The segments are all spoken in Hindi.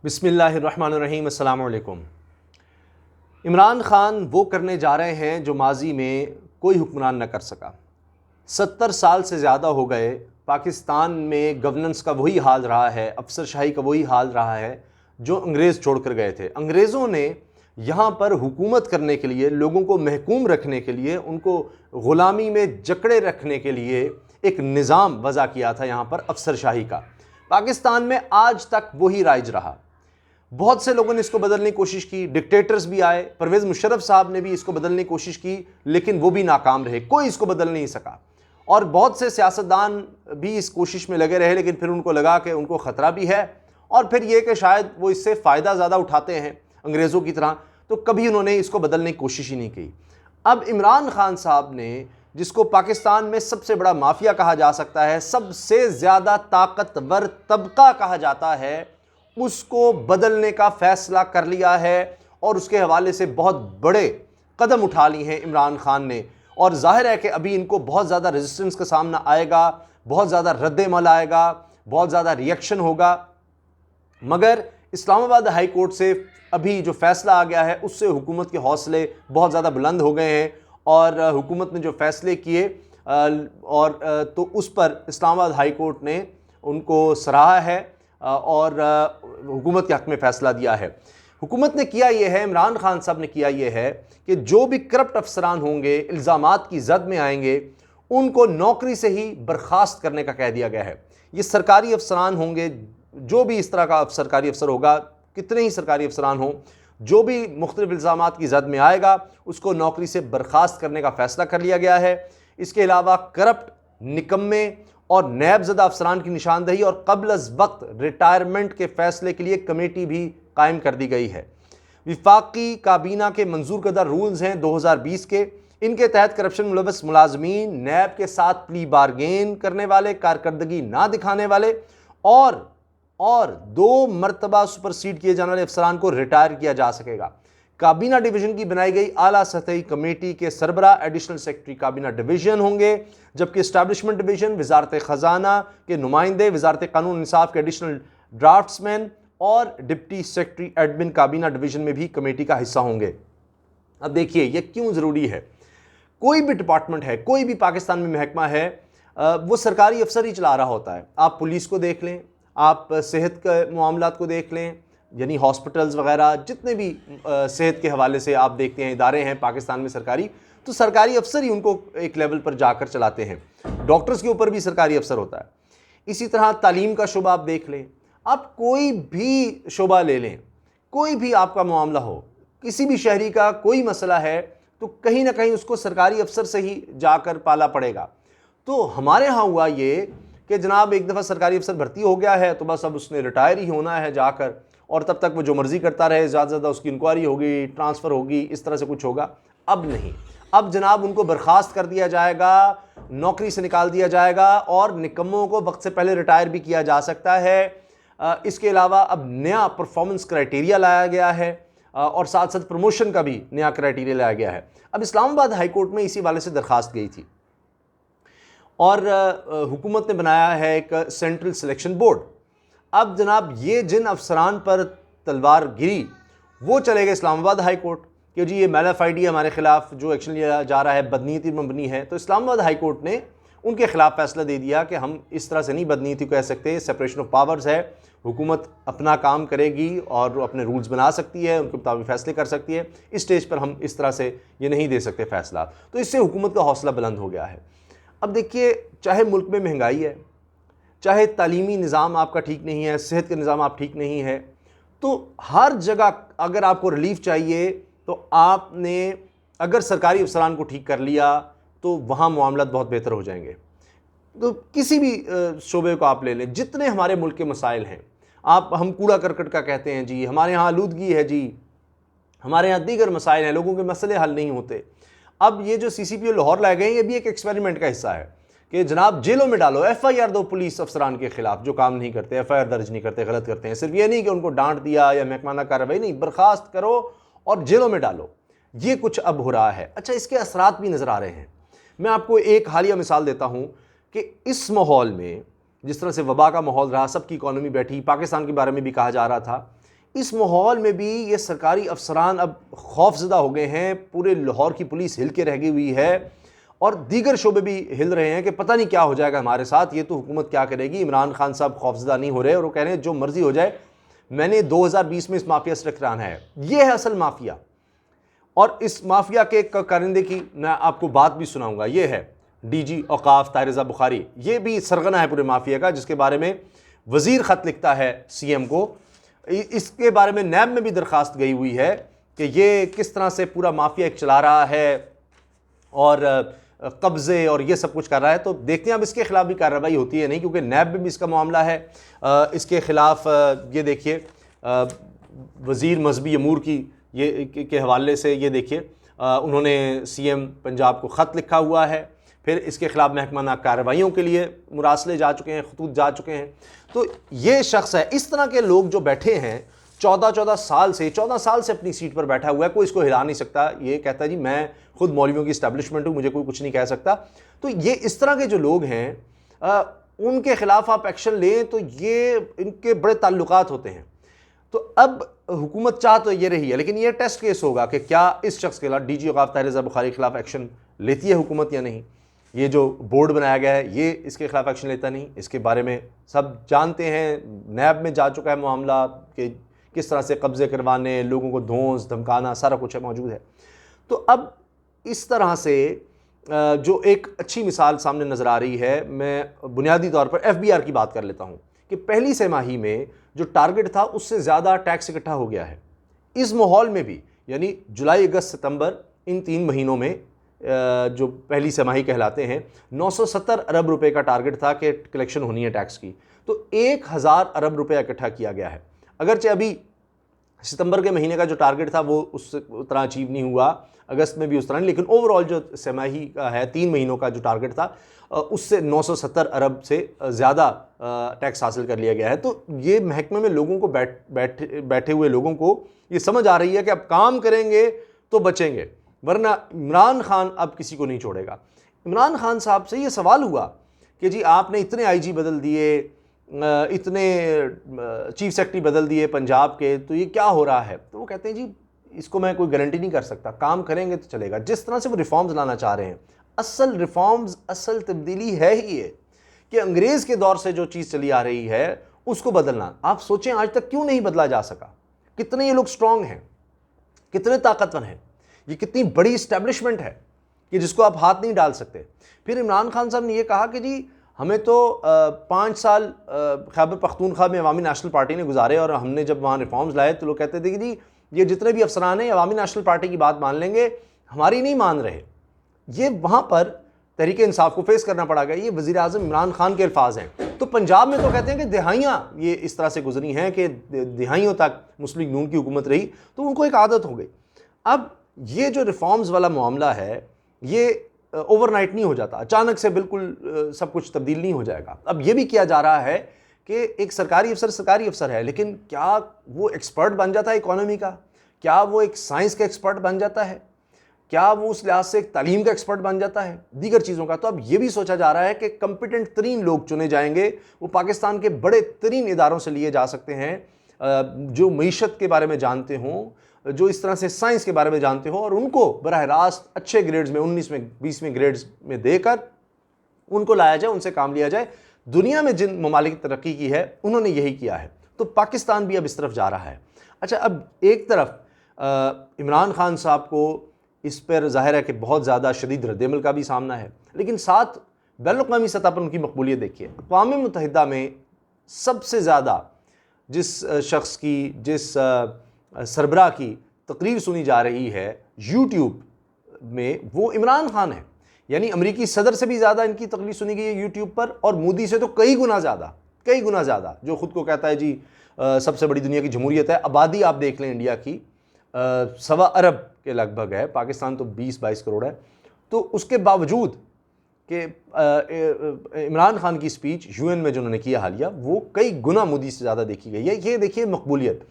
बिस्मिल्लाहिर्रहमानिर्रहीम। अस्सलाम वालेकुम। इमरान खान वो करने जा रहे हैं जो माजी में कोई हुक्मरान न कर सका। 70 साल से ज़्यादा हो गए पाकिस्तान में गवर्नेंस का वही हाल रहा है, अफसरशाही का वही हाल रहा है जो अंग्रेज़ छोड़ कर गए थे। अंग्रेज़ों ने यहाँ पर हुकूमत करने के लिए, लोगों को महकूम रखने के लिए, उनको ग़ुलामी में जकड़े रखने के लिए एक निज़ाम वज़ा किया था यहाँ पर अफसरशाही का। पाकिस्तान में आज तक वही राइज रहा। बहुत से लोगों ने इसको बदलने की कोशिश की, डिक्टेटर्स भी आए, परवेज़ मुशर्रफ साहब ने भी इसको बदलने की कोशिश की, लेकिन वो भी नाकाम रहे, कोई इसको बदल नहीं सका। और बहुत से सियासतदान भी इस कोशिश में लगे रहे, लेकिन फिर उनको लगा कि उनको ख़तरा भी है और फिर ये कि शायद वो इससे फ़ायदा ज़्यादा उठाते हैं अंग्रेज़ों की तरह, तो कभी उन्होंने इसको बदलने की कोशिश ही नहीं की। अब इमरान खान साहब ने, जिसको पाकिस्तान में सबसे बड़ा माफिया कहा जा सकता है, सबसे ज़्यादा ताकतवर तबका कहा जाता है, उसको बदलने का फ़ैसला कर लिया है और उसके हवाले से बहुत बड़े कदम उठा लिए हैं इमरान खान ने। और ज़ाहिर है कि अभी इनको बहुत ज़्यादा रेजिस्टेंस का सामना आएगा, बहुत ज़्यादा रद्द-ए-अमल आएगा, बहुत ज़्यादा रिएक्शन होगा, मगर इस्लामाबाद हाई कोर्ट से अभी जो फ़ैसला आ गया है उससे हुकूमत के हौसले बहुत ज़्यादा बुलंद हो गए हैं और हुकूमत ने जो फ़ैसले किए तो उस पर इस्लामाबाद हाई कोर्ट ने उनको सराहा है और हुकूमत के हक़ में फ़ैसला दिया है। हुकूमत ने किया ये है, इमरान खान साहब ने किया ये है कि जो भी करप्ट अफसरान होंगे, इल्ज़ामात की जद में आएंगे, उनको नौकरी से ही बर्खास्त करने का कह दिया गया है। ये सरकारी अफसरान होंगे, जो भी इस तरह का सरकारी अफसर होगा, कितने ही सरकारी अफसरान हों, जो भी मुख्तलिफ इल्ज़ामात की जद में आएगा उसको नौकरी से बर्खास्त करने का फ़ैसला कर लिया गया है। इसके अलावा करप्ट, निकम्मे और नैबज़दा अफसरान की निशानदही और कब्ल अज़ वक्त रिटायरमेंट के फ़ैसले के लिए कमेटी भी कायम कर दी गई है। विफाकी काबीना के मंजूर करदा रूल्स हैं 2020 के, इनके तहत करप्शन मुलव्वस मुलाजमीन, नैब के साथ प्ली बारगेन करने वाले, कारकर्दगी ना दिखाने वाले और 2 मरतबा सुपरसीड किए जाने वाले अफसरान को रिटायर किया जा सकेगा। काबीना डिवीज़न की बनाई गई आला सतही कमेटी के सरबरा एडिशनल सेक्रेटरी काबीना डिवीज़न होंगे, जबकि इस्टेब्लिशमेंट डिवीज़न, वजारत ख़जाना के नुमाइंदे, वजारत कानून इंसाफ के एडिशनल ड्राफ्ट्समैन और डिप्टी सेक्रेटरी एडमिन काबीना डिवीज़न में भी कमेटी का हिस्सा होंगे। अब देखिए ये क्यों ज़रूरी है। कोई भी डिपार्टमेंट है, कोई भी पाकिस्तान में महकमा है, वो सरकारी अफसर ही चला रहा होता है। आप पुलिस को देख लें, आप सेहत के मामलात को देख लें, यानी हॉस्पिटल्स वगैरह, जितने भी सेहत के हवाले से आप देखते हैं इदारे हैं पाकिस्तान में सरकारी, तो सरकारी अफसर ही उनको एक लेवल पर जाकर चलाते हैं। डॉक्टर्स के ऊपर भी सरकारी अफसर होता है। इसी तरह तालीम का शोबा आप देख लें, आप कोई भी शोबा ले लें, कोई भी आपका मामला हो, किसी भी शहरी का कोई मसला है तो कहीं ना कहीं उसको सरकारी अफसर से ही जाकर पाला पड़ेगा। तो हमारे यहाँ हुआ ये कि जनाब एक दफ़ा सरकारी अफसर भर्ती हो गया है तो बस अब उसने रिटायर ही होना है जाकर, और तब तक वो जो मर्ज़ी करता रहे, ज़्यादा से ज़्यादा उसकी इंक्वायरी होगी, ट्रांसफ़र होगी, इस तरह से कुछ होगा। अब नहीं, अब जनाब उनको बर्खास्त कर दिया जाएगा, नौकरी से निकाल दिया जाएगा और निकम्मों को वक्त से पहले रिटायर भी किया जा सकता है। इसके अलावा अब नया परफॉर्मेंस क्राइटेरिया लाया गया है और साथ साथ प्रमोशन का भी नया क्राइटेरिया लाया गया है। अब इस्लामाबाद हाई कोर्ट में इसी वाले से दरख्वास्त गई थी और हुकूमत ने बनाया है एक सेंट्रल सिलेक्शन बोर्ड। अब जनाब ये जिन अफसरान पर तलवार गिरी वो चले गए इस्लामाबाद हाई कोर्ट कि जी ये मैलाफाइडी हमारे खिलाफ जो एक्शन लिया जा रहा है बदनीति मबनी है। तो इस्लामाबाद हाई कोर्ट ने उनके खिलाफ फैसला दे दिया कि हम इस तरह से नहीं बदनीति कह सकते, सेपरेशन ऑफ पावर्स है, हुकूमत अपना काम करेगी और अपने रूल्स बना सकती है, उनके मुताबिक फैसले कर सकती है। इस स्टेज पर हम इस तरह से ये नहीं दे सकते फैसला। तो इससे हुकूमत का हौसला बुलंद हो गया है। अब देखिए, चाहे मुल्क में महंगाई है, चाहे तालीमी निज़ाम आपका ठीक नहीं है, सेहत का निज़ाम आप ठीक नहीं है, तो हर जगह अगर आपको रिलीफ चाहिए तो आपने अगर सरकारी अफसरान को ठीक कर लिया तो वहाँ मामलात बहुत बेहतर हो जाएंगे। तो किसी भी शोबे को आप ले लें, जितने हमारे मुल्क के मसाइल हैं, हम कूड़ा करकट का कहते हैं जी, हमारे यहाँ आलूदगी है जी, हमारे यहाँ दीगर मसाइल हैं, लोगों के मसले हल नहीं होते। अब ये जो CCPO लाहौर लाए गए हैं, ये भी एक एक्सपेरिमेंट का हिस्सा है कि जनाब जेलों में डालो, FIR दो पुलिस अफसरान के खिलाफ जो काम नहीं करते, FIR दर्ज नहीं करते, गलत करते हैं। सिर्फ ये नहीं कि उनको डांट दिया या महकमाना कार्रवाई, नहीं, बर्खास्त करो और जेलों में डालो। ये कुछ अब हो रहा है। अच्छा, इसके असरात भी नज़र आ रहे हैं। मैं आपको एक हालिया मिसाल देता हूँ कि इस माहौल में, जिस तरह से वबा का माहौल रहा, सबकी इकॉनमी बैठी, पाकिस्तान के बारे में भी कहा जा रहा था, इस माहौल में भी ये सरकारी अफसरान अब खौफजदा हो गए हैं, पूरे लाहौर की पुलिस हिल के रह गई हुई है और दीगर शोबे भी हिल रहे हैं कि पता नहीं क्या हो जाएगा हमारे साथ, ये तो हुकूमत क्या करेगी। इमरान खान साहब खौफजदा नहीं हो रहे और वो कह रहे हैं जो मर्जी हो जाए, मैंने 2020 में इस माफिया से टकराना है। ये है असल माफिया। और इस माफिया के कारिंदे की मैं आपको बात भी सुनाऊंगा। ये है डीजी औकाफ ताहिर रज़ा बुखारी, ये भी सरगना है पूरे माफिया का, जिसके बारे में वजीर ख़त लिखता है सीएम को। इसके बारे में नैब में भी दरख्वास्त गई हुई है कि ये किस तरह से पूरा माफिया एक चला रहा है और कब्ज़े और ये सब कुछ कर रहा है। तो देखते हैं अब इसके खिलाफ भी कार्रवाई होती है नहीं, क्योंकि नैब में भी इसका मामला है। इसके खिलाफ ये देखिए वज़ीर मजहबी अमूर की ये के हवाले से ये देखिए उन्होंने सीएम पंजाब को ख़त लिखा हुआ है। फिर इसके खिलाफ महकमाना कार्रवाइयों के लिए मुरासले जा चुके हैं, खतूत जा चुके हैं। तो ये शख्स है। इस तरह के लोग जो बैठे हैं 14 साल से अपनी सीट पर बैठा हुआ है, कोई इसको हिला नहीं सकता। ये कहता है जी मैं खुद मौलवियों की इस्टेब्लिशमेंट हूँ, मुझे कोई कुछ नहीं कह सकता। तो ये इस तरह के जो लोग हैं उनके खिलाफ आप एक्शन लें तो ये इनके बड़े ताल्लुकात होते हैं। तो अब हुकूमत चाह तो ये रही है, लेकिन ये टेस्ट केस होगा कि क्या इस शख्स के खिलाफ डीजी औकाफ ताहिर रज़ा बुखारी के खिलाफ एक्शन लेती है हुकूमत या नहीं। ये जो बोर्ड बनाया गया है ये इसके खिलाफ एक्शन लेता नहीं, इसके बारे में सब जानते हैं। नैब में जा चुका है मामला कि किस तरह से कब्ज़े करवाने, लोगों को धौंस धमकाना, सारा कुछ है मौजूद है। तो अब इस तरह से जो एक अच्छी मिसाल सामने नज़र आ रही है, मैं बुनियादी तौर पर FBI की बात कर लेता हूँ कि पहली तिमाही में जो टारगेट था उससे ज़्यादा टैक्स इकट्ठा हो गया है। इस माहौल में भी यानी जुलाई, अगस्त, सितंबर, इन 3 महीनों में जो पहली तिमाही कहलाते हैं 970 अरब रुपए का टारगेट था कि कलेक्शन होनी है टैक्स की, तो 1000 अरब रुपये इकट्ठा किया गया है। अगरचे अभी सितंबर के महीने का जो टारगेट था वो उससे उतना अचीव नहीं हुआ, अगस्त में भी उस तरह नहीं, लेकिन ओवरऑल जो तिमाही का है 3 महीनों का जो टारगेट था उससे 970 अरब से ज़्यादा टैक्स हासिल कर लिया गया है। तो ये महकमे में लोगों को बैठे हुए लोगों को ये समझ आ रही है कि अब काम करेंगे तो बचेंगे, वरना इमरान खान अब किसी को नहीं छोड़ेगा। इमरान खान साहब से ये सवाल हुआ कि जी आपने इतने IG बदल दिए, इतने चीफ सेक्रेटरी बदल दिए पंजाब के, तो ये क्या हो रहा है। तो वो कहते हैं जी इसको मैं कोई गारंटी नहीं कर सकता, काम करेंगे तो चलेगा। जिस तरह से वो रिफॉर्म्स लाना चाह रहे हैं, असल रिफॉर्म्स, असल तब्दीली है ही ये कि अंग्रेज़ के दौर से जो चीज़ चली आ रही है उसको बदलना। आप सोचें आज तक क्यों नहीं बदला जा सका, कितने ये लोग स्ट्रांग हैं, कितने ताकतवर हैं, ये कितनी बड़ी इस्टेब्लिशमेंट है कि जिसको आप हाथ नहीं डाल सकते। फिर इमरान खान साहब ने ये कहा कि जी हमें तो 5 साल खैबर पख्तूनख्वा में अवामी नेशनल पार्टी ने गुजारे और हमने जब वहाँ रिफॉर्म्स लाए तो लोग कहते थे कि जी ये जितने भी अफसरान हैं अवामी नेशनल पार्टी की बात मान लेंगे, हमारी नहीं मान रहे। ये वहाँ पर तहरीक इंसाफ को फेस करना पड़ा गया। ये वज़ीर आज़म इमरान खान के अल्फाज हैं। तो पंजाब में तो कहते हैं कि दिहाइयाँ ये इस तरह से गुजरी हैं कि दिहाइयों तक मुस्लिम लीग नून की हुकूमत रही, तो उनको एक आदत हो गई। अब ये जो रिफॉर्म्स वाला मामला है ये ओवरनाइट नहीं हो जाता, अचानक से बिल्कुल सब कुछ तब्दील नहीं हो जाएगा। अब ये भी किया जा रहा है कि एक सरकारी अफसर है, लेकिन क्या वो एक्सपर्ट बन जाता है इकोनॉमी का, क्या वो एक साइंस का एक्सपर्ट बन जाता है, क्या वो उस लिहाज से एक तालीम का एक्सपर्ट बन जाता है, दीगर चीज़ों का। तो अब ये भी सोचा जा रहा है कि कम्पिटेंट तरीन लोग चुने जाएंगे, वो पाकिस्तान के बड़े तरीन इदारों से लिए जा सकते हैं जो मईशत के बारे में जानते हों, जो इस तरह से साइंस के बारे में जानते हो, और उनको बराह रास्त अच्छे ग्रेड्स में 19वें 20वें ग्रेड्स में देकर उनको लाया जाए, उनसे काम लिया जाए। दुनिया में जिन ममालिक तरक्की की है उन्होंने यही किया है, तो पाकिस्तान भी अब इस तरफ जा रहा है। अच्छा, अब एक तरफ इमरान खान साहब को इस पर ज़ाहिर है कि बहुत ज़्यादा शदीद रद्दअमल का भी सामना है, लेकिन साथ बैनुल-अक़वामी सतह पर उनकी मकबूलियत देखिए। अक़वाम मुत्तहिदा में सबसे ज़्यादा जिस शख्स की, जिस सरबराह की तकरीर सुनी जा रही है यूट्यूब में, वो इमरान खान है। यानी अमेरिकी सदर से भी ज़्यादा इनकी तकरीर सुनी गई है यूट्यूब पर, और मोदी से तो कई गुना ज़्यादा, जो ख़ुद को कहता है जी सबसे बड़ी दुनिया की जमहूरियत है। आबादी आप देख लें इंडिया की 1.25 अरब के लगभग है, पाकिस्तान तो 20-22 करोड़ है। तो उसके बावजूद कि इमरान खान की स्पीच UN में जो उन्होंने किया हालिया, वो कई गुना मोदी से ज़्यादा देखी गई है। ये देखिए मकबूलियत।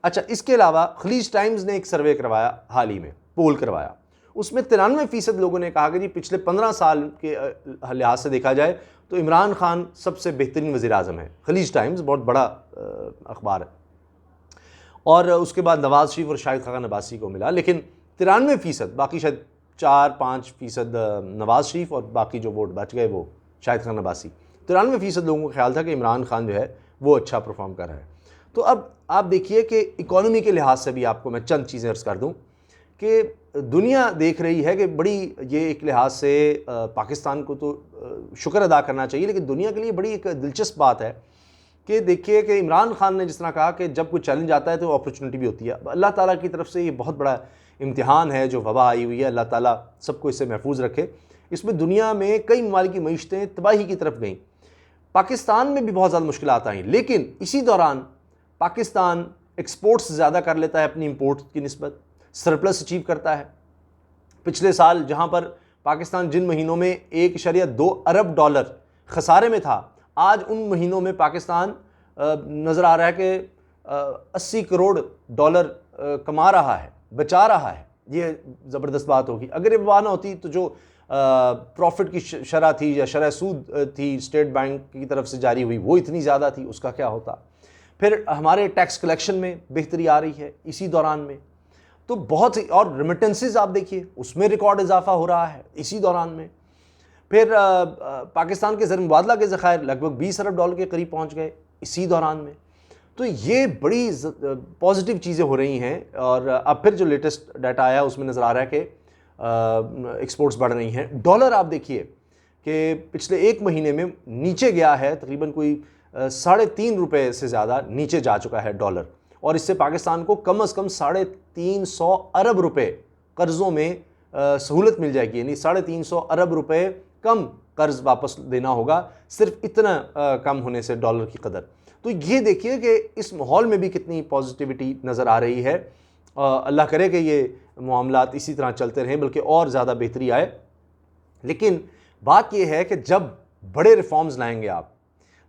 अच्छा, इसके अलावा खलीज टाइम्स ने एक सर्वे करवाया, हाल ही में पोल करवाया, उसमें 93% लोगों ने कहा कि जी पिछले 15 साल के लिहाज से देखा जाए तो इमरान खान सबसे बेहतरीन वज़ीर आज़म है। खलीज टाइम्स बहुत बड़ा अखबार है। और उसके बाद नवाज़ शरीफ और शाहिद खान अब्बासी को मिला, लेकिन 93%, बाकी शायद 4-5% नवाज़ शरीफ और बाकी जो वोट बच गए वो शाहिद खान अब्बासी, 93% लोगों को ख्याल था कि इमरान खान जो है वो अच्छा परफॉर्म कर रहा है। तो अब आप देखिए कि इकॉनमी के लिहाज से भी आपको मैं चंद चीज़ें अर्ज़ कर दूं कि दुनिया देख रही है कि बड़ी, ये एक लिहाज से पाकिस्तान को तो शुक्र अदा करना चाहिए, लेकिन दुनिया के लिए बड़ी एक दिलचस्प बात है कि देखिए कि इमरान खान ने जिस तरह कहा कि जब कोई चैलेंज आता है तो अपॉर्चुनिटी भी होती है। अल्लाह ताला की तरफ से ये बहुत बड़ा इम्तिहान है जो वबा आई हुई है, अल्लाह ताला सबको इससे महफूज रखे। इसमें दुनिया में कई ममालिक की मईशतें तबाही की तरफ गईं, पाकिस्तान में भी बहुत ज़्यादा मुश्किलात आई, लेकिन इसी दौरान पाकिस्तान एक्सपोर्ट्स ज़्यादा कर लेता है अपनी इम्पोर्ट की निस्बत, सरप्लस अचीव करता है। पिछले साल जहाँ पर पाकिस्तान जिन महीनों में 1.2 अरब डॉलर खसारे में था, आज उन महीनों में पाकिस्तान नज़र आ रहा है कि 80 करोड़ डॉलर कमा रहा है, बचा रहा है। ये ज़बरदस्त बात होगी। अगर ये वबा ना होती तो जो प्रॉफिट की शरह थी या शरह सूद थी स्टेट बैंक की तरफ से जारी हुई वो इतनी ज़्यादा थी, उसका क्या होता। फिर हमारे टैक्स कलेक्शन में बेहतरी आ रही है इसी दौरान में, तो बहुत सी, और रेमिटेंसेस आप देखिए उसमें रिकॉर्ड इजाफा हो रहा है इसी दौरान में। फिर पाकिस्तान के ज़र मुबादला के ज़खायर लगभग 20 अरब डॉलर के करीब पहुंच गए इसी दौरान में। तो ये बड़ी पॉजिटिव चीज़ें हो रही हैं। और अब फिर जो लेटेस्ट डाटा आया उसमें नज़र आ रहा है कि एक्सपोर्ट्स बढ़ रही हैं। डॉलर आप देखिए कि पिछले एक महीने में नीचे गया है, तकरीबन कोई 3.5 रुपये से ज़्यादा नीचे जा चुका है डॉलर, और इससे पाकिस्तान को कम से कम 350 अरब रुपए कर्ज़ों में सहूलत मिल जाएगी। यानी 350 अरब रुपए कम कर्ज़ वापस देना होगा, सिर्फ इतना कम होने से डॉलर की कदर। तो ये देखिए कि इस माहौल में भी कितनी पॉजिटिविटी नज़र आ रही है। अल्लाह करे कि ये मामलात इसी तरह चलते रहें, बल्कि और ज़्यादा बेहतरी आए। लेकिन बात यह है कि जब बड़े रिफॉर्म्स लाएंगे आप,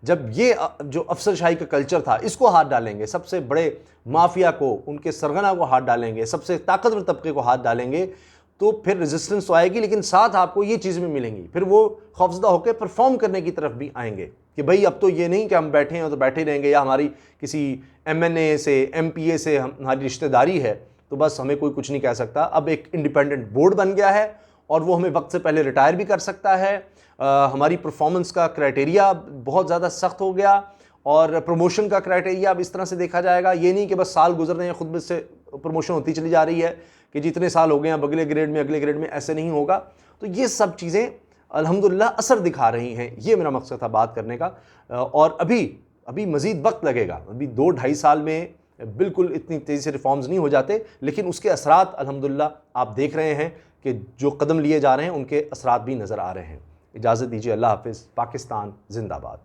जब ये जो अफसरशाही का कल्चर था इसको हाथ डालेंगे, सबसे बड़े माफिया को, उनके सरगना को हाथ डालेंगे, सबसे ताकतवर तबके को हाथ डालेंगे, तो फिर रेजिस्टेंस तो आएगी, लेकिन साथ आपको ये चीज़ें भी मिलेंगी। फिर वो खौफजदा होकर परफॉर्म करने की तरफ भी आएंगे कि भाई अब तो ये नहीं कि हम बैठे हैं तो बैठे रहेंगे, या हमारी किसी MNA से MPA से हमारी रिश्तेदारी है तो बस हमें कोई कुछ नहीं कह सकता। अब एक इंडिपेंडेंट बोर्ड बन गया है और वो हमें वक्त से पहले रिटायर भी कर सकता है। हमारी परफॉर्मेंस का क्राइटेरिया बहुत ज़्यादा सख्त हो गया, और प्रमोशन का क्राइटेरिया अब इस तरह से देखा जाएगा। ये नहीं कि बस साल गुजर रहे हैं खुद से प्रमोशन होती चली जा रही है कि जितने साल हो गए हैं अगले ग्रेड में, ऐसे नहीं होगा। तो ये सब चीज़ें अल्हम्दुलिल्लाह असर दिखा रही हैं। ये मेरा मकसद था बात करने का। और अभी मज़ीद वक्त लगेगा, अभी 2-2.5 साल में बिल्कुल इतनी तेज़ी से रिफॉर्म्स नहीं हो जाते, लेकिन उसके असरात अल्हम्दुलिल्लाह आप देख रहे हैं कि जो कदम लिए जा रहे हैं उनके असरात भी नज़र आ रहे हैं। इजाज़त दीजिए, अल्लाह हाफ़िज़। पाकिस्तान जिंदाबाद।